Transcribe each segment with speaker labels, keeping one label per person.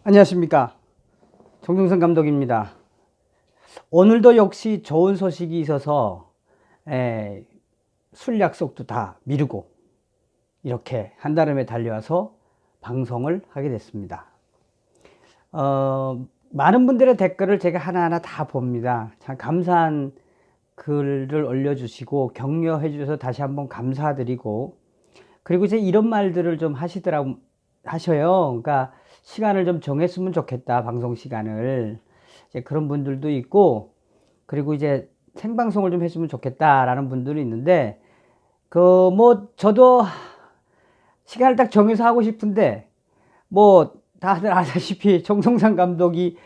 Speaker 1: 안녕하십니까, 정종선 감독입니다. 오늘도 역시 좋은 소식이 있어서 술 약속도 다 미루고 이렇게 한달음에 달려와서 방송을 하게 됐습니다. 많은 분들의 댓글을 제가 하나하나 다 봅니다. 참 감사한 글을 올려주시고 격려해 주셔서 다시 한번 감사드리고, 그리고 이제 이런 말들을 좀 하셔요. 그러니까 시간을 좀 정했으면 좋겠다, 방송 시간을. 이제 그런 분들도 있고, 그리고 이제 생방송을 좀 했으면 좋겠다라는 분들이 있는데, 저도 시간을 딱 정해서 하고 싶은데, 다들 아시다시피 정성상 감독이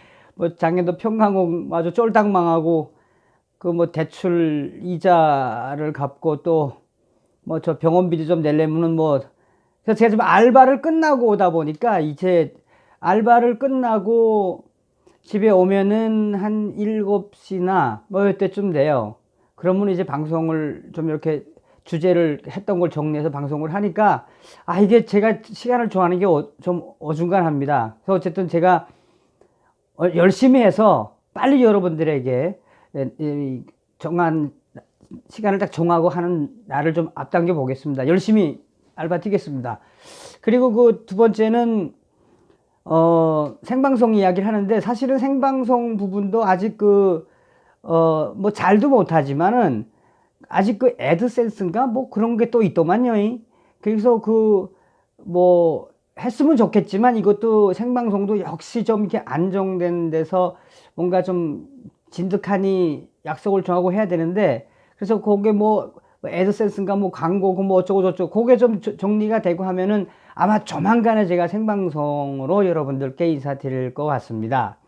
Speaker 1: 작년도 평강공 마저 쫄딱 망하고, 대출 이자를 갚고, 또 저 병원비도 좀 내려면은 그래서 제가 지금 알바를 끝나고 오다 보니까, 이제 알바를 끝나고 집에 오면은 한 7시나 이때쯤 돼요. 그러면 이제 방송을 좀 이렇게 주제를 했던 걸 정리해서 방송을 하니까, 이게 제가 시간을 좋아하는 게 좀 어중간합니다. 그래서 어쨌든 제가 열심히 해서 빨리 여러분들에게 정한 시간을 딱 정하고 하는 날을 좀 앞당겨 보겠습니다. 열심히 알바 뛰겠습니다. 그리고 그 두 번째는 생방송 이야기를 하는데, 사실은 생방송 부분도 아직 잘도 못하지만은 아직 애드센스인가 그런 게 또 있더만요. 그래서 했으면 좋겠지만, 이것도 생방송도 역시 좀 이렇게 안정된 데서 뭔가 좀 진득하니 약속을 정하고 해야 되는데, 그래서 그게 애드센스인가 광고 어쩌고 저쩌고 그게 좀 정리가 되고 하면은 아마 조만간에 제가 생방송으로 여러분들께 인사드릴 것 같습니다.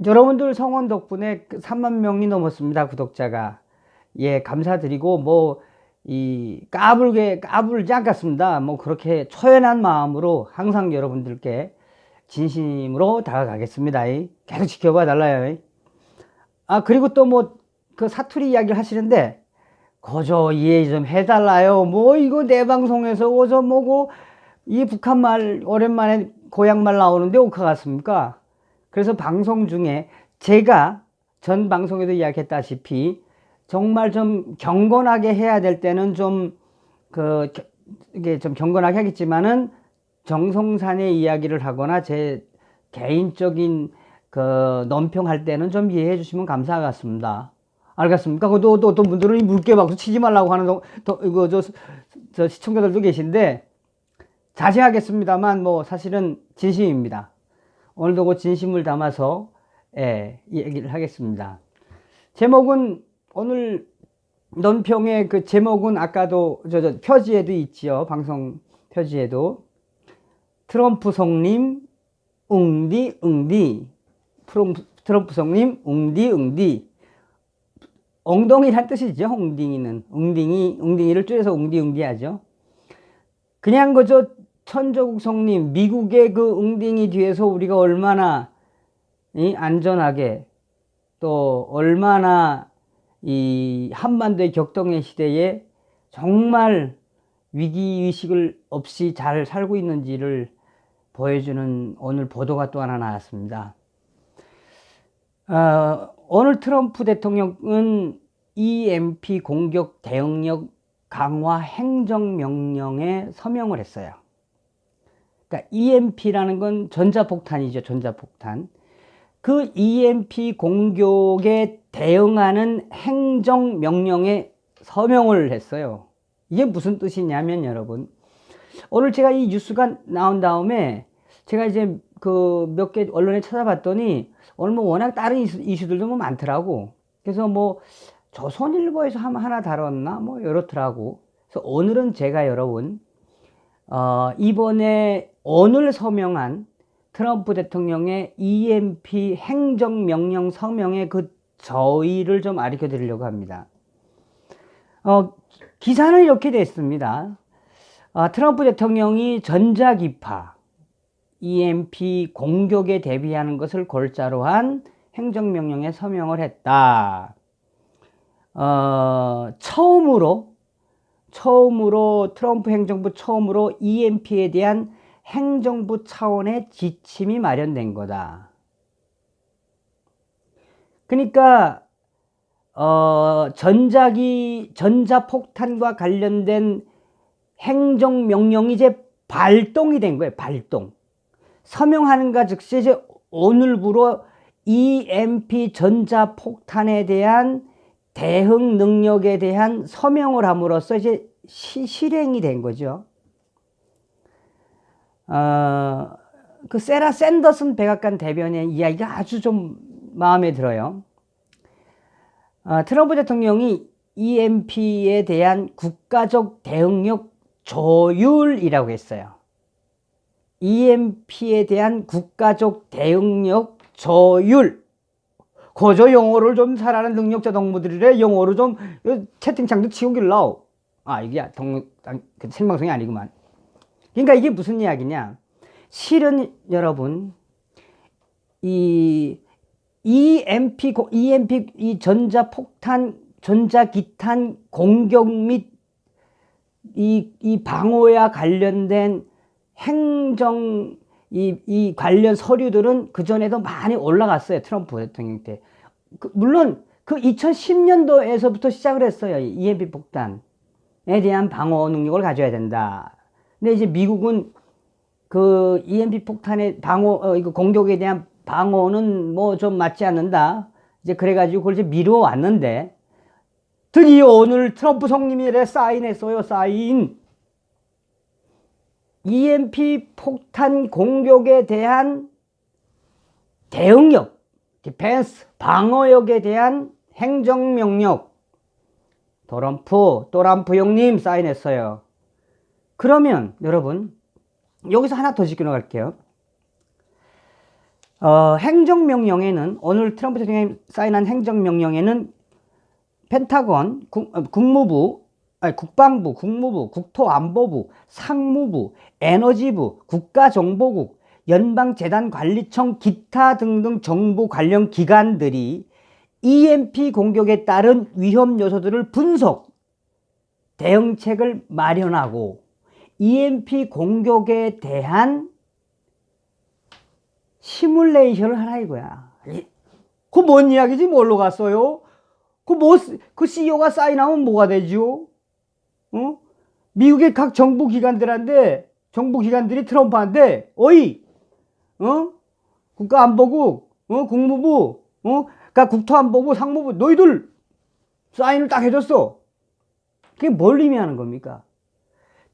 Speaker 1: 여러분들 성원 덕분에 3만 명이 넘었습니다, 구독자가. 예, 감사드리고, 까불지 않겠습니다. 그렇게 초연한 마음으로 항상 여러분들께 진심으로 다가가겠습니다. 계속 지켜봐 달라요. 그리고 또 사투리 이야기를 하시는데, 거저 이해 좀 해달라요. 이거 내 방송에서 어저 이 북한말 오랜만에 고향말 나오는데 옥화 같습니까? 그래서 방송 중에 제가 전 방송에도 이야기했다시피 정말 좀 경건하게 해야 될 때는 이게 좀 경건하게 하겠지만은, 정성산의 이야기를 하거나 제 개인적인 논평할 때는 좀 이해해 주시면 감사하겠습니다. 알겠습니까? 또 어떤 분들은 물개 박수 치지 말라고 하는 저 시청자들도 계신데, 자제하겠습니다만 사실은 진심입니다. 오늘도 그 진심을 담아서 얘기를 하겠습니다. 제목은, 오늘 논평의 그 제목은 아까도 저 표지에도 있지요. 방송 표지에도 트럼프 성님 웅디 웅디, 트럼프 성님 웅디 웅디. 엉덩이란 뜻이죠. 웅딩이를 줄여서 웅디 웅디 하죠. 그냥 천조국 성님, 미국의 그 웅딩이 뒤에서 우리가 얼마나 안전하게, 또 얼마나 이 한반도의 격동의 시대에 정말 위기의식을 없이 잘 살고 있는지를 보여주는 오늘 보도가 또 하나 나왔습니다. 오늘 트럼프 대통령은 EMP 공격 대응력 강화 행정명령에 서명을 했어요. 그러니까 EMP라는 건 전자폭탄이죠. 전자폭탄. 그 EMP 공격에 대응하는 행정명령에 서명을 했어요. 이게 무슨 뜻이냐면, 여러분, 오늘 제가 이 뉴스가 나온 다음에 제가 이제 몇 개 언론에 찾아봤더니, 오늘 워낙 다른 이슈들도 많더라고. 그래서 조선일보에서 하나 다뤘나 이렇더라고. 그래서 오늘은 제가 여러분, 이번에 오늘 서명한 트럼프 대통령의 EMP 행정명령 서명의 그 저의를 좀 알려 드리려고 합니다. 기사는 이렇게 됐습니다. 트럼프 대통령이 전자기파 EMP 공격에 대비하는 것을 골자로 한 행정명령에 서명을 했다. 처음으로 트럼프 행정부 처음으로 EMP에 대한 행정부 차원의 지침이 마련된 거다. 그러니까 전자폭탄과 관련된 행정명령이 이제 발동이 된 거예요. 발동. 서명하는가 즉시 이제 오늘부로 EMP 전자폭탄에 대한 대응 능력에 대한 서명을 함으로써 이제 실행이 된 거죠. 그 세라 샌더슨 백악관 대변의 이야기가 아주 좀 마음에 들어요. 트럼프 대통령이 EMP에 대한 국가적 대응력 조율이라고 했어요. EMP에 대한 국가적 대응력 조율. 거저 영어를 좀 잘하는 능력자 동무들이래. 영어로 좀 채팅창도 치우길라오. 이게 생방송이 아니구만. 그러니까 이게 무슨 이야기냐. 실은 여러분 이 EMP 이 전자폭탄, 전자기탄 공격 및 이 방호와 관련된 행정 이 관련 서류들은 그전에도 많이 올라갔어요. 트럼프 대통령 때. 물론 그 2010년도에서부터 시작을 했어요. EMP 폭탄에 대한 방어 능력을 가져야 된다. 근데 이제 미국은 그 EMP 폭탄의 이거 공격에 대한 방어는 뭐 좀 맞지 않는다. 이제 그래가지고 그걸 이제 미뤄왔는데, 드디어 오늘 트럼프 성님이 사인했어요. 사인. EMP 폭탄 공격에 대한 대응력, 디펜스, 방어력에 대한 행정명령. 또람프 형님 사인했어요. 그러면 여러분 여기서 하나 더 짚고 나갈게요. 행정명령에는 오늘 트럼프 대통령이 사인한 행정명령에는 펜타곤, 국무부, 국방부, 국무부, 국토안보부, 상무부, 에너지부, 국가정보국, 연방재단관리청 기타 등등 정부 관련 기관들이 EMP 공격에 따른 위험 요소들을 분석, 대응책을 마련하고 EMP 공격에 대한 시뮬레이션을 하라 이거야. 그 뭔 이야기지? 뭘로 갔어요? 그 CEO가 사인하면 뭐가 되죠? 미국의 각 정부 기관들한테, 정부 기관들이 트럼프한테, 국가안보국, 국무부, 그러니까 국토안보부, 상무부, 너희들 사인을 딱 해줬어. 그게 뭘 의미하는 겁니까?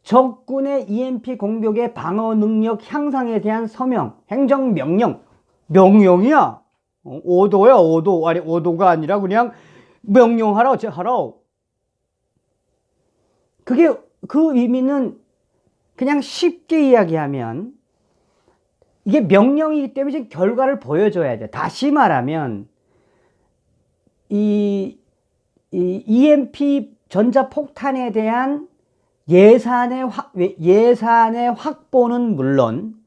Speaker 1: 적군의 EMP 공격의 방어 능력 향상에 대한 서명, 행정명령, 명령이야. 오도야, 오도. 아니, 오도가 아니라 그냥 명령하라, 하라. 그게, 그 의미는 그냥 쉽게 이야기하면 이게 명령이기 때문에 지금 결과를 보여줘야 돼. 다시 말하면 이 EMP 전자폭탄에 대한 예산의 확보는 물론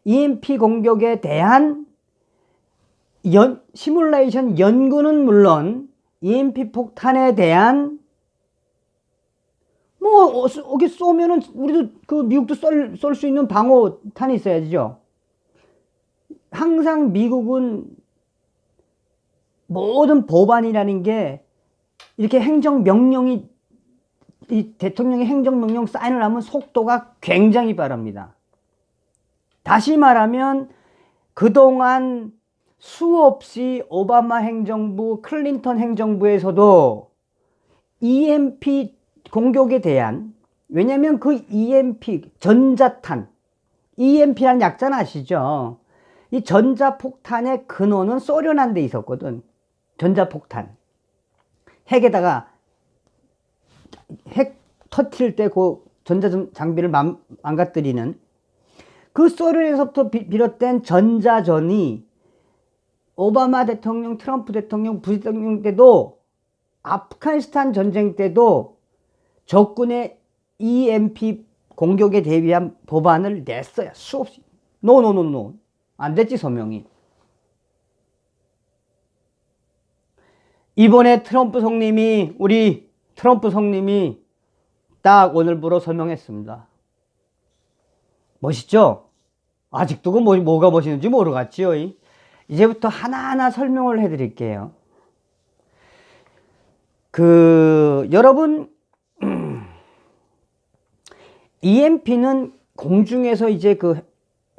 Speaker 1: EMP 공격에 대한 시뮬레이션 연구는 물론 EMP 폭탄에 대한 여기 쏘면은 우리도 미국도 쏠 수 있는 방어탄이 있어야죠. 항상 미국은 모든 법안이라는 게 이렇게 행정명령이 이 대통령이 행정명령 사인을 하면 속도가 굉장히 빠릅니다. 다시 말하면 그동안 수없이 오바마 행정부, 클린턴 행정부에서도 EMP 공격에 대한, 왜냐면 그 EMP, 전자탄, EMP라는 약자는 아시죠? 이 전자폭탄의 근원은 소련한 데 있었거든. 전자폭탄. 핵에다가 핵 터뜨릴 때 그 전자장비를 망가뜨리는 그 소련에서부터 비롯된 전자전이 오바마 대통령, 트럼프 대통령, 부시 대통령 때도 아프가니스탄 전쟁 때도 적군의 EMP 공격에 대비한 법안을 냈어요. 수없이. 노. 안 됐지, 서명이. 이번에 우리 트럼프 성님이 딱 오늘부로 서명했습니다. 멋있죠? 아직도 그 뭐가 멋있는지 모르겠지요. 이제부터 하나하나 설명을 해 드릴게요. 여러분, EMP는 공중에서 이제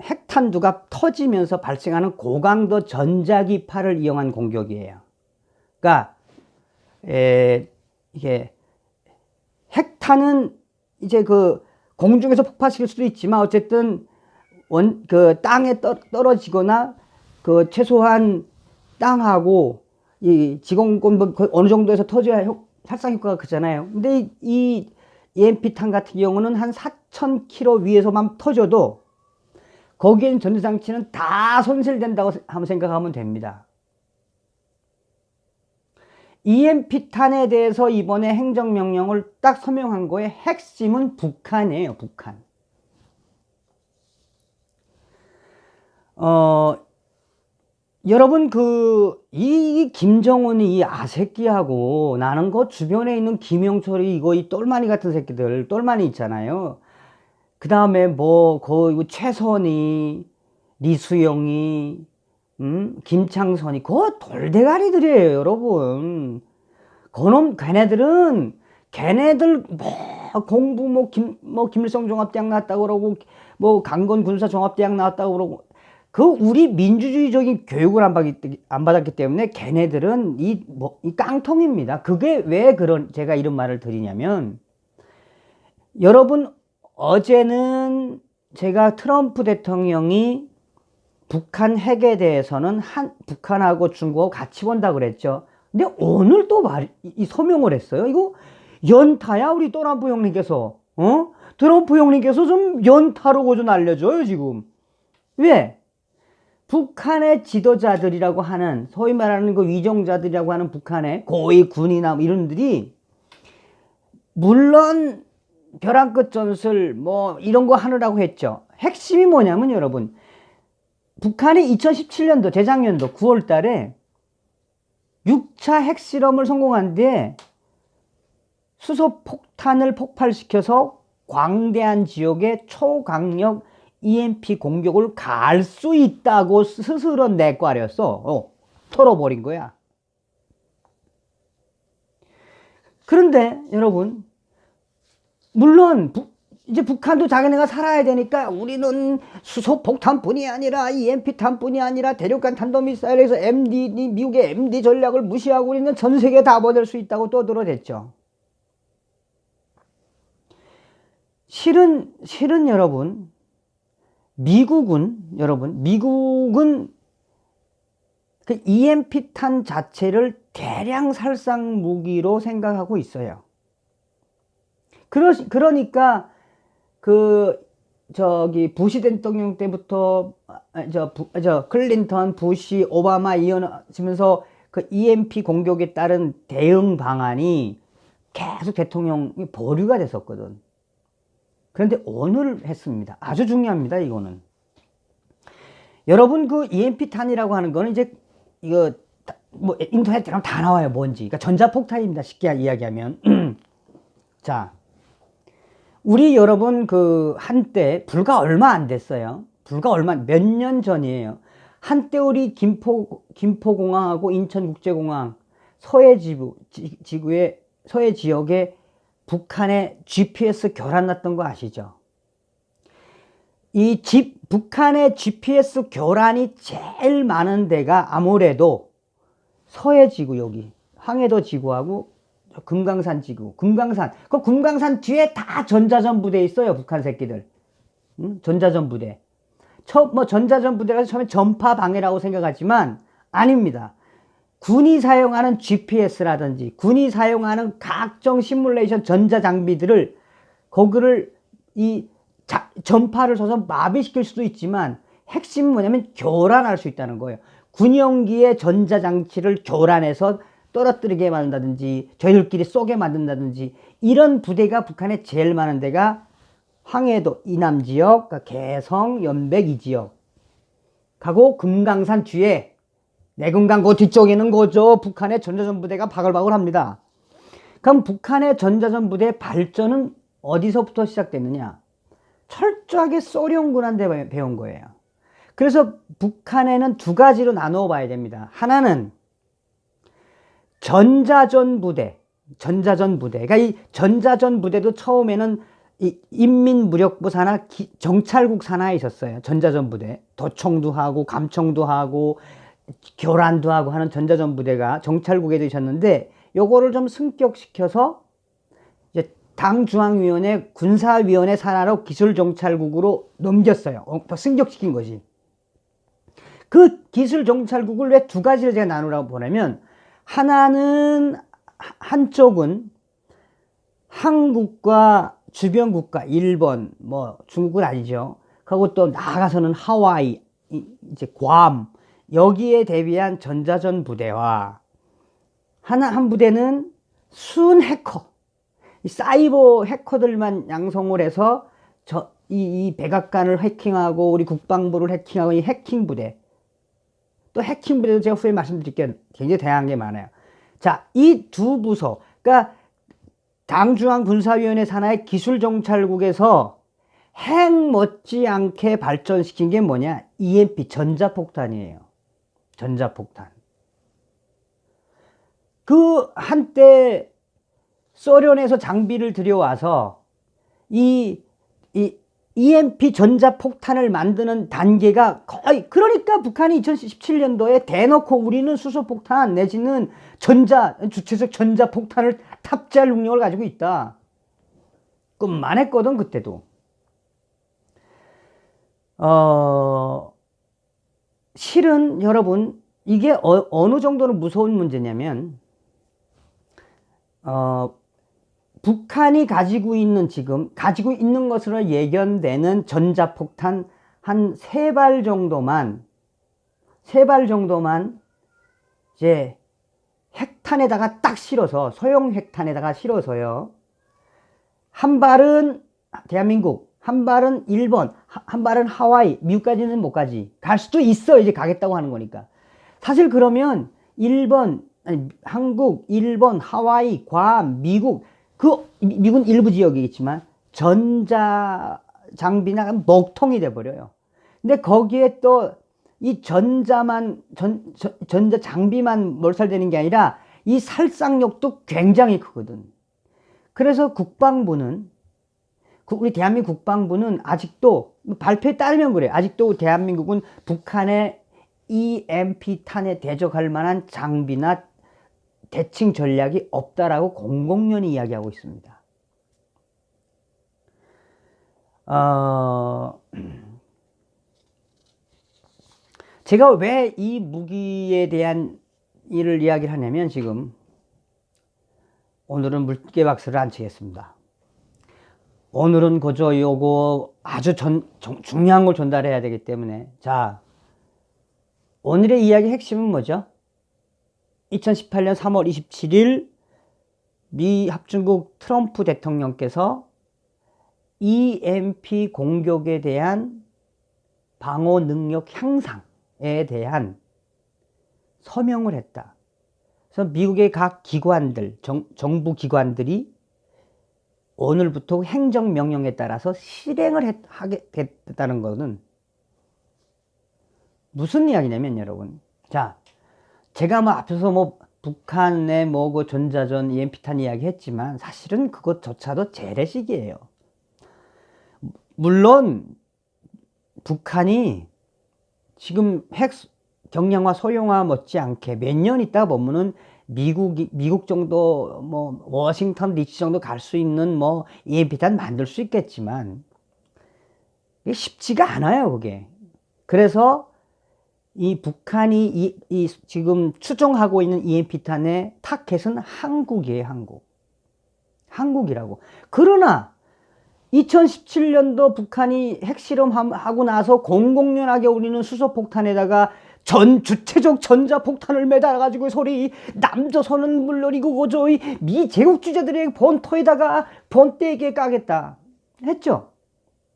Speaker 1: 핵탄두가 터지면서 발생하는 고강도 전자기파를 이용한 공격이에요. 그러니까, 이게, 핵탄은 이제 공중에서 폭파시킬 수도 있지만, 어쨌든, 땅에 떨어지거나, 최소한 땅하고, 이 지공권 어느 정도에서 터져야 살상 효과가 크잖아요. 근데 이 EMP탄 같은 경우는 한 4,000km 위에서만 터져도 거기에 전자장치는 다 손실된다고 한번 생각하면 됩니다. EMP탄에 대해서 이번에 행정명령을 딱 서명한 거에 핵심은 북한이에요. 북한. 여러분 이 김정은이 이 아새끼하고 나는 주변에 있는 김영철이 이 똘마니 같은 새끼들 똘마니 있잖아요. 그 다음에 최선희, 리수영이, 김창선이 돌대가리들이에요, 여러분. 걔네들 공부 김일성 종합대학 나왔다고 그러고 강건 군사 종합대학 나왔다고 그러고 우리 민주주의적인 교육을 안 받았기 때문에 걔네들은 이 깡통입니다. 그게 왜 제가 이런 말을 드리냐면, 여러분, 어제는 제가 트럼프 대통령이 북한 핵에 대해서는 북한하고 중국하고 같이 본다 그랬죠. 근데 오늘 또 이 서명을 했어요. 이거 연타야, 우리 트럼프 형님께서. 트럼프 형님께서 좀 연타로 좀 알려줘요, 지금. 왜? 북한의 지도자들이라고 하는, 소위 말하는 위정자들이라고 하는 북한의 고위 군이나 이런 들이, 물론 벼랑 끝 전술 이런 거 하느라고 했죠. 핵심이 뭐냐면, 여러분, 북한이 2017년도 재작년도 9월 달에 6차 핵실험을 성공한 뒤에 수소폭탄을 폭발시켜서 광대한 지역에 초강력 EMP 공격을 가할 수 있다고 스스로 내과렸어. 털어버린 거야. 그런데 여러분, 물론 이제 북한도 자기네가 살아야 되니까 우리는 수소폭탄뿐이 아니라 EMP탄뿐이 아니라 대륙간 탄도미사일에서 미국의 MD 전략을 무시하고 우리는 전 세계에 다 보낼 수 있다고 떠들어댔죠. 실은 여러분, 미국은 EMP탄 자체를 대량 살상 무기로 생각하고 있어요. 그러니까 부시 대통령 때부터 클린턴, 부시, 오바마 이어지면서 EMP 공격에 따른 대응 방안이 계속 대통령이 보류가 됐었거든. 그런데 오늘 했습니다. 아주 중요합니다, 이거는. 여러분, EMP탄이라고 하는 거는 이제 인터넷 들어가면 다 나와요, 뭔지. 그러니까 전자폭탄입니다, 쉽게 이야기하면. 자, 우리 여러분 한때 불과 얼마 안 됐어요. 몇 년 전이에요. 한때 우리 김포공항하고 인천국제공항 서해 지역에 북한의 GPS 교란 났던 거 아시죠? 북한의 GPS 교란이 제일 많은 데가 아무래도 서해 지구, 여기 황해도 지구하고 금강산 지구, 금강산 뒤에 다 전자전 부대 있어요, 북한 새끼들. 전자전 부대. 전자전 부대가 처음에 전파 방해라고 생각하지만 아닙니다. 군이 사용하는 GPS라든지 군이 사용하는 각종 시뮬레이션 전자장비들을 거기를 전파를 줘서 마비시킬 수도 있지만 핵심은 뭐냐면 교란할 수 있다는 거예요. 군용기의 전자장치를 교란해서 떨어뜨리게 만든다든지 저희들끼리 쏘게 만든다든지 이런 부대가 북한에 제일 많은 데가 황해도 이남지역, 개성, 연백 이 지역 가고 금강산 뒤에 내금강 뒤쪽에는 거죠. 북한의 전자전 부대가 바글바글 합니다. 그럼 북한의 전자전 부대의 발전은 어디서부터 시작됐느냐? 철저하게 소련군한테 배운 거예요. 그래서 북한에는 두 가지로 나누어 봐야 됩니다. 하나는 전자전 부대. 그러니까 이 전자전 부대도 처음에는 이 인민무력부 산하 정찰국 산하에 있었어요. 전자전 부대. 도청도 하고 감청도 하고 교란도 하고 하는 전자전 부대가 정찰국에도 있었는데, 요거를 좀 승격시켜서 이제 당중앙위원회 군사위원회 산하로 기술정찰국으로 넘겼어요. 승격시킨 것이. 그 기술정찰국을 왜 두 가지로 제가 나누라고 보냐면, 하나는, 한쪽은 한국과 주변 국가, 일본, 뭐 중국은 아니죠. 그리고 또 나아가서는 하와이, 이제 괌, 여기에 대비한 전자전 부대와 한 부대는 순 해커, 사이버 해커들만 양성을 해서 이 백악관을 해킹하고 우리 국방부를 해킹하고 이 해킹 부대. 또 해킹 부대도 제가 후에 말씀드릴게요. 굉장히 다양한 게 많아요. 자, 이 두 부서, 그러니까 당중앙군사위원회 산하의 기술정찰국에서 핵 못지않게 발전시킨 게 뭐냐? EMP, 전자폭탄이에요. 전자폭탄. 그 한때 소련에서 장비를 들여와서 이 EMP 전자폭탄을 만드는 단계가 거의, 그러니까 북한이 2017년도에 대놓고 우리는 수소폭탄 내지는 주체적 전자폭탄을 탑재할 능력을 가지고 있다. 그만했거든 그때도. 실은 여러분, 이게 어느 정도로 무서운 문제냐면, 북한이 가지고 있는 것으로 예견되는 전자폭탄 한 3발 정도만 이제 핵탄에다가 딱 실어서, 소형 핵탄에다가 실어서요. 한 발은 대한민국, 한 발은 일본, 한 발은 하와이, 미국까지는 못 가지. 갈 수도 있어. 이제 가겠다고 하는 거니까. 사실 그러면 한국, 일본, 하와이, 괌, 미국, 미국은 일부 지역이겠지만 전자 장비나 먹통이 돼버려요. 근데 거기에 또 이 전자 장비만 몰살되는 게 아니라 이 살상력도 굉장히 크거든. 그래서 우리 대한민국 국방부는 아직도, 발표에 따르면 그래요. 아직도 대한민국은 북한의 EMP탄에 대적할 만한 장비나 대칭 전략이 없다라고 공공연히 이야기하고 있습니다. 제가 왜 이 무기에 대한 일을 이야기를 하냐면, 지금 오늘은 물개박스를 안 치겠습니다. 오늘은 그저 요거 아주 중요한 걸 전달해야 되기 때문에. 자, 오늘의 이야기 핵심은 뭐죠? 2018년 3월 27일 미 합중국 트럼프 대통령께서 EMP 공격에 대한 방어 능력 향상에 대한 서명을 했다. 그래서 미국의 각 기관들, 정부 기관들이 오늘부터 행정명령에 따라서 실행을 하게 됐다는 것은 무슨 이야기냐면, 여러분. 자, 제가 앞에서 북한의 그 전자전 EMP탄 이야기 했지만, 사실은 그것조차도 재래식이에요. 물론, 북한이 지금 핵 경량화, 소형화 못지않게 몇 년 있다 보면은 미국 정도, 워싱턴 DC 정도 갈 수 있는 EMP탄 만들 수 있겠지만, 이게 쉽지가 않아요, 그게. 그래서 이 북한이 지금 추종하고 있는 EMP탄의 타켓은 한국이에요, 한국이라고. 그러나 2017년도 북한이 핵실험하고 나서 공공연하게 우리는 수소폭탄에다가 주체적 전자폭탄을 매달아가지고 남조선은 물론이고 그저 미 제국주의자들의 본토에다가 번떼게 까겠다 했죠.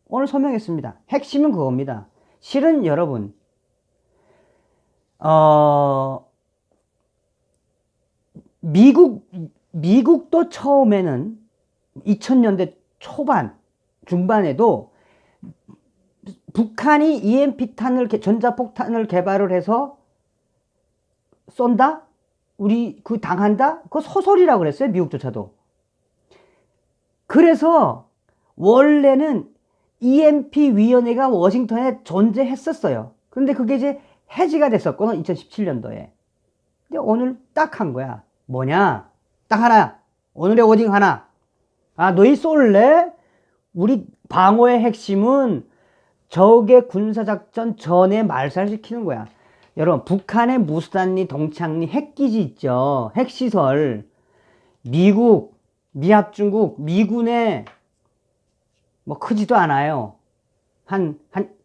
Speaker 1: 오늘 설명했습니다. 핵심은 그겁니다. 실은 여러분, 미국도 처음에는 2000년대 초반, 중반에도 북한이 EMP탄을, 전자폭탄을 개발을 해서 쏜다? 우리 그 당한다? 그거 소설이라고 그랬어요, 미국조차도. 그래서 원래는 EMP 위원회가 워싱턴에 존재했었어요. 그런데 그게 이제 해지가 됐었거든, 2017년도에. 근데 오늘 딱 한 거야. 뭐냐? 딱 하나. 오늘의 오직 하나. 아, 너희 쏠래? 우리 방어의 핵심은 적의 군사작전 전에 말살시키는 거야. 여러분, 북한의 무수단리, 동창리, 핵기지 있죠. 핵시설. 미국, 미합중국, 미군의 뭐 크지도 않아요. 한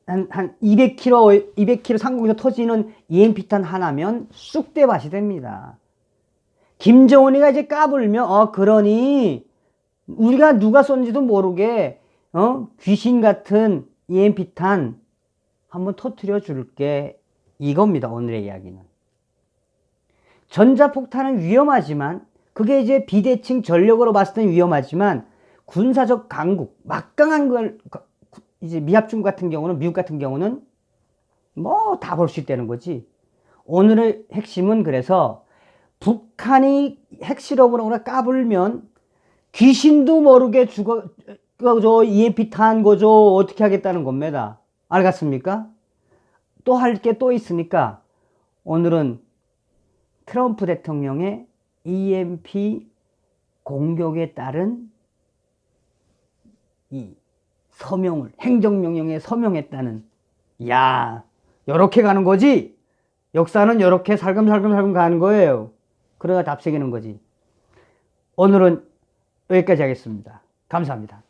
Speaker 1: 200km 상공에서 터지는 EMP탄 하나면 쑥대밭이 됩니다. 김정은이가 이제 까불면, 그러니, 우리가 누가 쏜지도 모르게, 귀신 같은 EMP탄 한번 터뜨려 줄게. 이겁니다, 오늘의 이야기는. 전자폭탄은 위험하지만, 그게 이제 비대칭 전력으로 봤을 땐 위험하지만, 군사적 강국, 막강한 걸, 이제 미합중국 같은 경우는, 미국 같은 경우는 뭐 다 볼 수 있다는 거지. 오늘의 핵심은 그래서 북한이 핵실험으로 까불면 귀신도 모르게 저 EMP탄 거죠. 어떻게 하겠다는 겁니다. 알겠습니까? 또 할 게 또 있으니까 오늘은 트럼프 대통령의 EMP 공격에 따른 이 서명을, 행정명령에 서명했다는, 야, 요렇게 가는 거지? 역사는 요렇게 살금살금 가는 거예요. 그러다 답새기는 거지. 오늘은 여기까지 하겠습니다. 감사합니다.